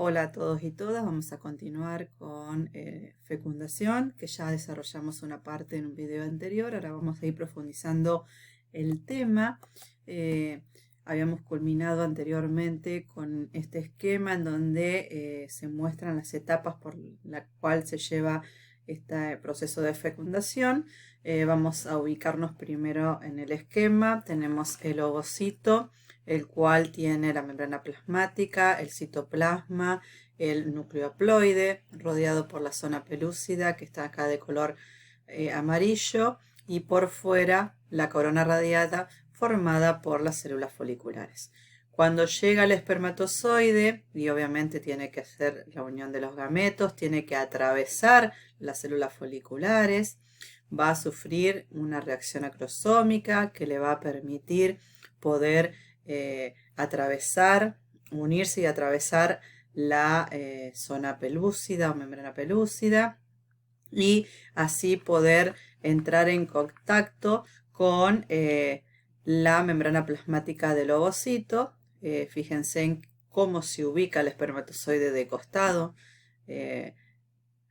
Hola a todos y todas, vamos a continuar con fecundación, que ya desarrollamos una parte en un video anterior. Ahora vamos a ir profundizando el tema. Eh, Habíamos culminado anteriormente con este esquema en donde se muestran las etapas por la cual se lleva este proceso de fecundación. Vamos a ubicarnos primero en el esquema. Tenemos el ovocito, el cual tiene la membrana plasmática, el citoplasma, el núcleo haploide, rodeado por la zona pelúcida, que está acá de color amarillo, y por fuera la corona radiata formada por las células foliculares. Cuando llega el espermatozoide, y obviamente tiene que hacer la unión de los gametos, tiene que atravesar las células foliculares, va a sufrir una reacción acrosómica que le va a permitir poder unirse y atravesar la zona pelúcida o membrana pelúcida y así poder entrar en contacto con la membrana plasmática del ovocito. Fíjense en cómo se ubica el espermatozoide de costado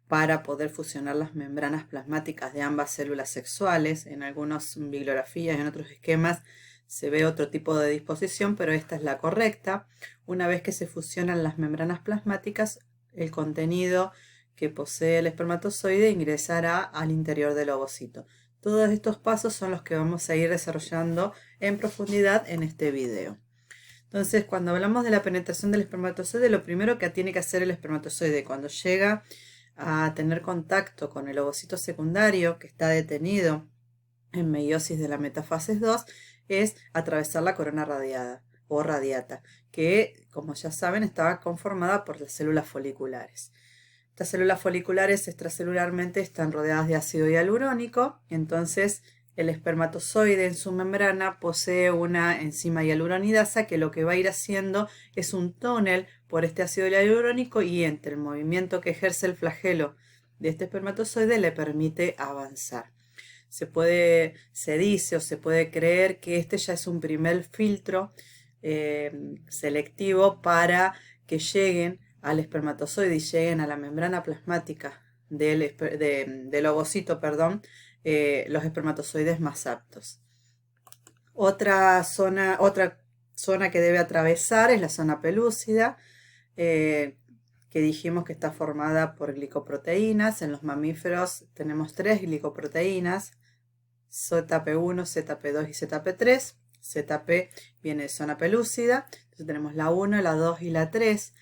para poder fusionar las membranas plasmáticas de ambas células sexuales. En algunas bibliografías y en otros esquemas se ve otro tipo de disposición, pero esta es la correcta. Una vez que se fusionan las membranas plasmáticas, el contenido que posee el espermatozoide ingresará al interior del ovocito. Todos estos pasos son los que vamos a ir desarrollando en profundidad en este video. Entonces, cuando hablamos de la penetración del espermatozoide, lo primero que tiene que hacer el espermatozoide cuando llega a tener contacto con el ovocito secundario que está detenido en meiosis de la metafase 2 es atravesar la corona radiada o radiata, que, como ya saben, estaba conformada por las células foliculares. Estas células foliculares extracelularmente están rodeadas de ácido hialurónico, entonces el espermatozoide en su membrana posee una enzima hialuronidasa que lo que va a ir haciendo es un túnel por este ácido hialurónico y entre el movimiento que ejerce el flagelo de este espermatozoide le permite avanzar. Se dice o se puede creer que este ya es un primer filtro selectivo para que lleguen al espermatozoide y lleguen a la membrana plasmática del ovocito, los espermatozoides más aptos. Otra zona que debe atravesar es la zona pelúcida, que dijimos que está formada por glicoproteínas. En los mamíferos tenemos 3 glicoproteínas, ZP1, ZP2 y ZP3. ZP viene de zona pelúcida, entonces tenemos la 1, la 2 y la 3.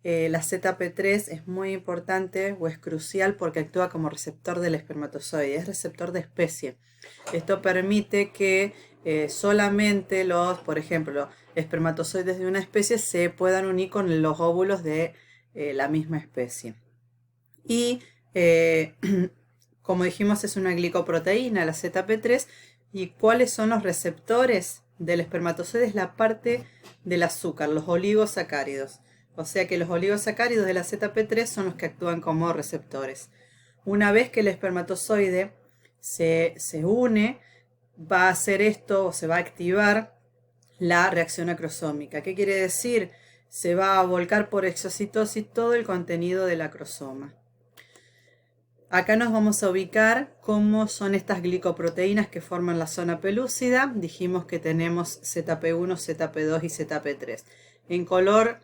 La ZP3 es muy importante o es crucial porque actúa como receptor del espermatozoide, es receptor de especie. Esto permite que solamente por ejemplo, espermatozoides de una especie se puedan unir con los óvulos de la misma especie. Y como dijimos, es una glicoproteína, la ZP3. ¿Y cuáles son los receptores del espermatozoide? Es la parte del azúcar, los oligosacáridos. O sea que los oligosacáridos de la ZP3 son los que actúan como receptores. Una vez que el espermatozoide se une, va a hacer esto o se va a activar la reacción acrosómica. ¿Qué quiere decir? Se va a volcar por exocitosis todo el contenido del acrosoma. Acá nos vamos a ubicar cómo son estas glicoproteínas que forman la zona pelúcida. Dijimos que tenemos ZP1, ZP2 y ZP3. En color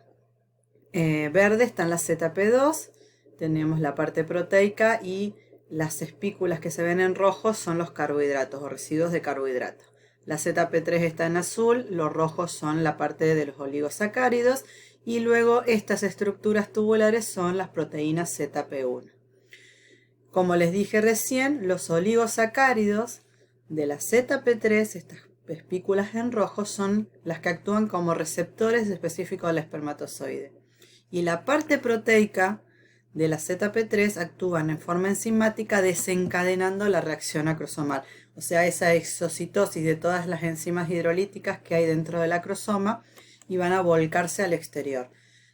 verde están las ZP2, tenemos la parte proteica y las espículas que se ven en rojo son los carbohidratos o residuos de carbohidratos. La ZP3 está en azul, los rojos son la parte de los oligosacáridos y luego estas estructuras tubulares son las proteínas ZP1. Como les dije recién, los oligosacáridos de la ZP3, estas espículas en rojo, son las que actúan como receptores específicos del espermatozoide. Y la parte proteica de la ZP3 actúan en forma enzimática desencadenando la reacción acrosomal. O sea, esa exocitosis de todas las enzimas hidrolíticas que hay dentro del acrosoma y van a volcarse al exterior.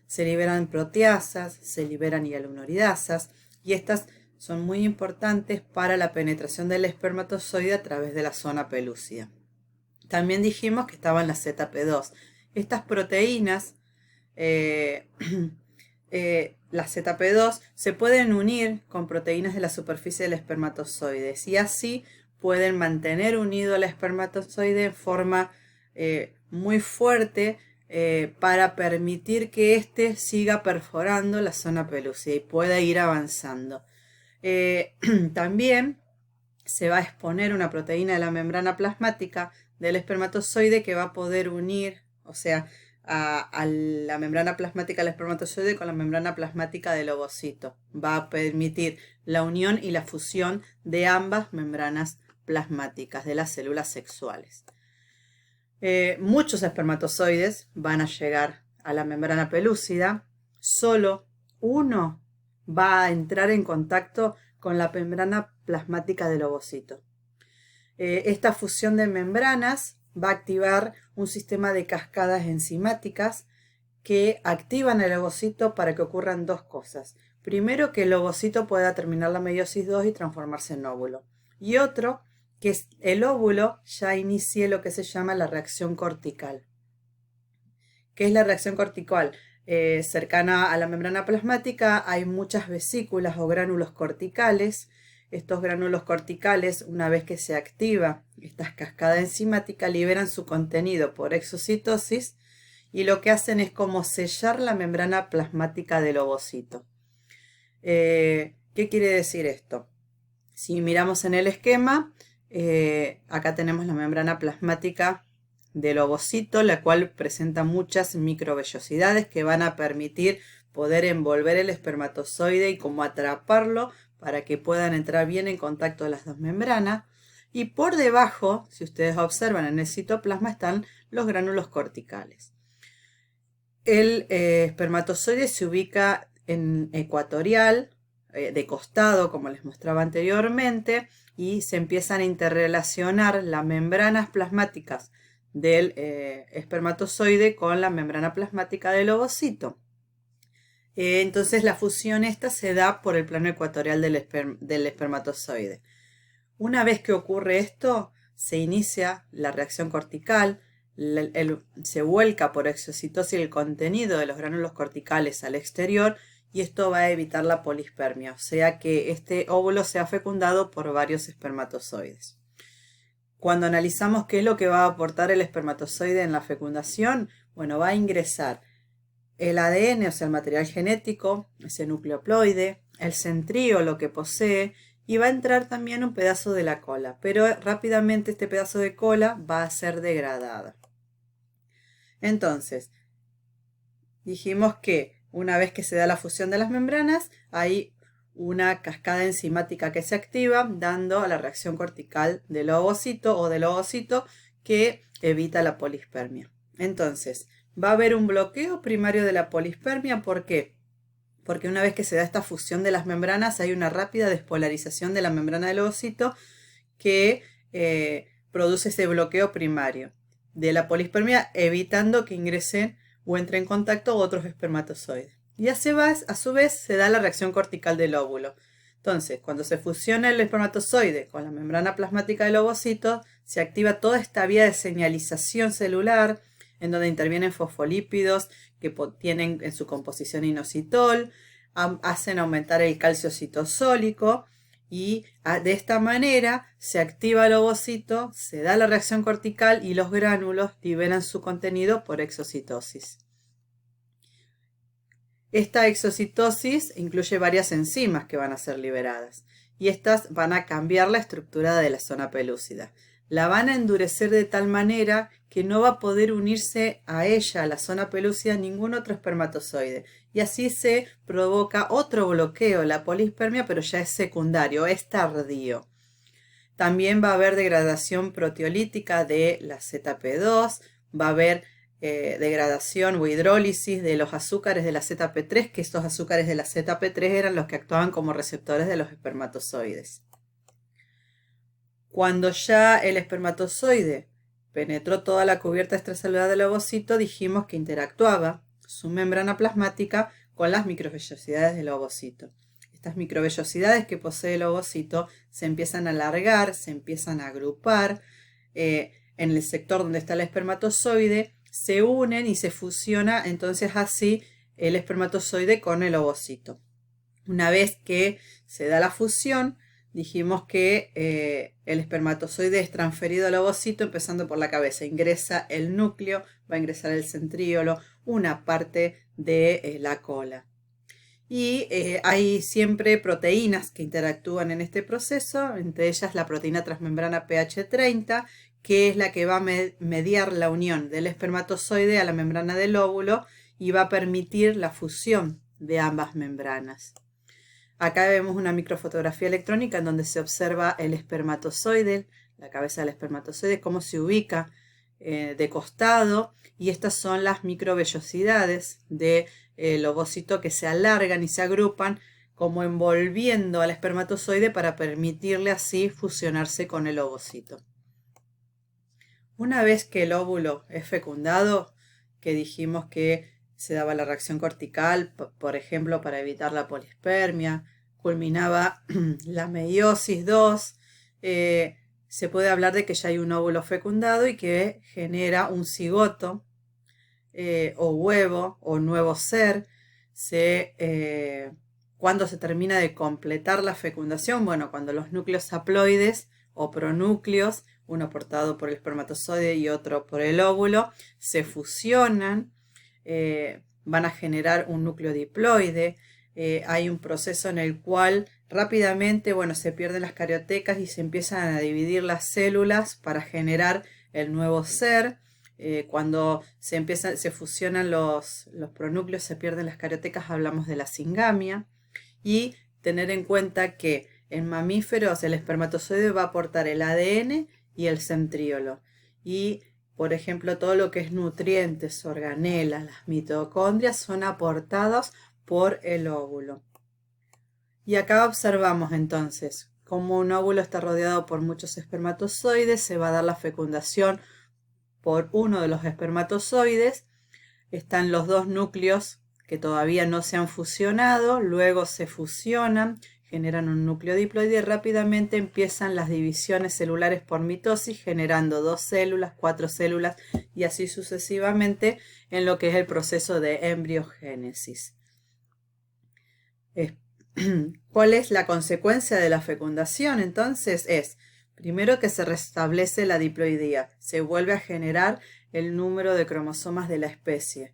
Se liberan proteasas, se liberan hialuronidasas y estas son muy importantes para la penetración del espermatozoide a través de la zona pelúcida. También dijimos que estaban las ZP2. Estas proteínas las ZP2, se pueden unir con proteínas de la superficie del espermatozoide y así pueden mantener unido al espermatozoide en forma muy fuerte para permitir que éste siga perforando la zona pelúcida y pueda ir avanzando. También se va a exponer una proteína de la membrana plasmática del espermatozoide que va a poder unir, o sea, a la membrana plasmática del espermatozoide con la membrana plasmática del ovocito. Va a permitir la unión y la fusión de ambas membranas plasmáticas de las células sexuales. Muchos espermatozoides van a llegar a la membrana pelúcida, solo uno va a entrar en contacto con la membrana plasmática del ovocito. Esta fusión de membranas va a activar un sistema de cascadas enzimáticas que activan el ovocito para que ocurran dos cosas. Primero, que el ovocito pueda terminar la meiosis 2 y transformarse en óvulo. Y otro, que el óvulo ya inicie lo que se llama la reacción cortical. ¿Qué es la reacción cortical? Cercana a la membrana plasmática hay muchas vesículas o gránulos corticales. Estos gránulos corticales, una vez que se activa esta cascada enzimática, liberan su contenido por exocitosis y lo que hacen es como sellar la membrana plasmática del ovocito. ¿Qué quiere decir esto? Si miramos en el esquema, acá tenemos la membrana plasmática del ovocito, la cual presenta muchas microvellosidades que van a permitir poder envolver el espermatozoide y como atraparlo para que puedan entrar bien en contacto las dos membranas. Y por debajo, si ustedes observan en el citoplasma, están los gránulos corticales. El espermatozoide se ubica en ecuatorial, de costado, como les mostraba anteriormente, y se empiezan a interrelacionar las membranas plasmáticas del espermatozoide con la membrana plasmática del ovocito. Entonces la fusión esta se da por el plano ecuatorial del espermatozoide. Una vez que ocurre esto, se inicia la reacción cortical, se vuelca por exocitosis el contenido de los gránulos corticales al exterior y esto va a evitar la polispermia, o sea que este óvulo sea fecundado por varios espermatozoides. Cuando analizamos qué es lo que va a aportar el espermatozoide en la fecundación, bueno, va a ingresar el ADN, o sea, el material genético, ese núcleo haploide, el centríolo que posee, y va a entrar también un pedazo de la cola, pero rápidamente este pedazo de cola va a ser degradado. Entonces, dijimos que una vez que se da la fusión de las membranas, hay una cascada enzimática que se activa, dando a la reacción cortical del ovocito o del ovocito que evita la polispermia. Entonces, va a haber un bloqueo primario de la polispermia. ¿Por qué? Porque una vez que se da esta fusión de las membranas, hay una rápida despolarización de la membrana del ovocito que produce ese bloqueo primario de la polispermia, evitando que ingresen o entre en contacto otros espermatozoides. Y a su vez se da la reacción cortical del óvulo. Entonces, cuando se fusiona el espermatozoide con la membrana plasmática del ovocito, se activa toda esta vía de señalización celular, en donde intervienen fosfolípidos que tienen en su composición inositol, hacen aumentar el calcio citosólico y de esta manera se activa el ovocito, se da la reacción cortical y los gránulos liberan su contenido por exocitosis. Esta exocitosis incluye varias enzimas que van a ser liberadas y estas van a cambiar la estructura de la zona pelúcida. La van a endurecer de tal manera que no va a poder unirse a ella, a la zona pelúcida, ningún otro espermatozoide. Y así se provoca otro bloqueo, la polispermia, pero ya es secundario, es tardío. También va a haber degradación proteolítica de la ZP2, va a haber degradación o hidrólisis de los azúcares de la ZP3, que estos azúcares de la ZP3 eran los que actuaban como receptores de los espermatozoides. Cuando ya el espermatozoide penetró toda la cubierta extracelular del ovocito, dijimos que interactuaba su membrana plasmática con las microvellosidades del ovocito. Estas microvellosidades que posee el ovocito se empiezan a alargar, se empiezan a agrupar en el sector donde está el espermatozoide, se unen y se fusiona entonces así el espermatozoide con el ovocito. Una vez que se da la fusión, dijimos que el espermatozoide es transferido al ovocito empezando por la cabeza. Ingresa el núcleo, va a ingresar el centríolo, una parte de la cola. Y hay siempre proteínas que interactúan en este proceso, entre ellas la proteína transmembrana pH30, que es la que va a mediar la unión del espermatozoide a la membrana del óvulo y va a permitir la fusión de ambas membranas. Acá vemos una microfotografía electrónica en donde se observa el espermatozoide, la cabeza del espermatozoide, cómo se ubica de costado, y estas son las microvellosidades del ovocito que se alargan y se agrupan como envolviendo al espermatozoide para permitirle así fusionarse con el ovocito. Una vez que el óvulo es fecundado, que dijimos que se daba la reacción cortical, por ejemplo, para evitar la polispermia, culminaba la meiosis 2, se puede hablar de que ya hay un óvulo fecundado y que genera un cigoto o huevo o nuevo ser. Cuando se termina de completar la fecundación, bueno, cuando los núcleos haploides o pronúcleos, uno portado por el espermatozoide y otro por el óvulo, se fusionan, van a generar un núcleo diploide. Hay un proceso en el cual rápidamente, bueno, se pierden las cariotecas y se empiezan a dividir las células para generar el nuevo ser. Cuando se fusionan los pronúcleos, se pierden las cariotecas, hablamos de la singamia. Y tener en cuenta que en mamíferos el espermatozoide va a aportar el ADN y el centríolo. Y, por ejemplo, todo lo que es nutrientes, organelas, las mitocondrias son aportados por el óvulo. Y acá observamos entonces cómo un óvulo está rodeado por muchos espermatozoides, se va a dar la fecundación por uno de los espermatozoides, están los dos núcleos que todavía no se han fusionado, luego se fusionan, generan un núcleo diploide y rápidamente empiezan las divisiones celulares por mitosis, generando 2 células, 4 células y así sucesivamente en lo que es el proceso de embriogénesis. ¿Cuál es la consecuencia de la fecundación? Entonces es, primero, que se restablece la diploidía, se vuelve a generar el número de cromosomas de la especie.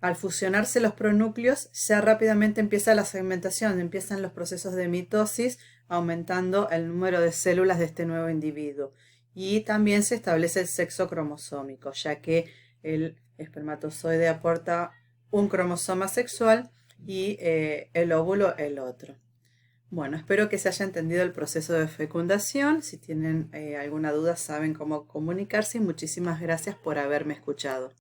Al fusionarse los pronúcleos, ya rápidamente empieza la segmentación, empiezan los procesos de mitosis, aumentando el número de células de este nuevo individuo. Y también se establece el sexo cromosómico, ya que el espermatozoide aporta un cromosoma sexual y el óvulo el otro. Bueno, espero que se haya entendido el proceso de fecundación. Si tienen alguna duda, saben cómo comunicarse y muchísimas gracias por haberme escuchado.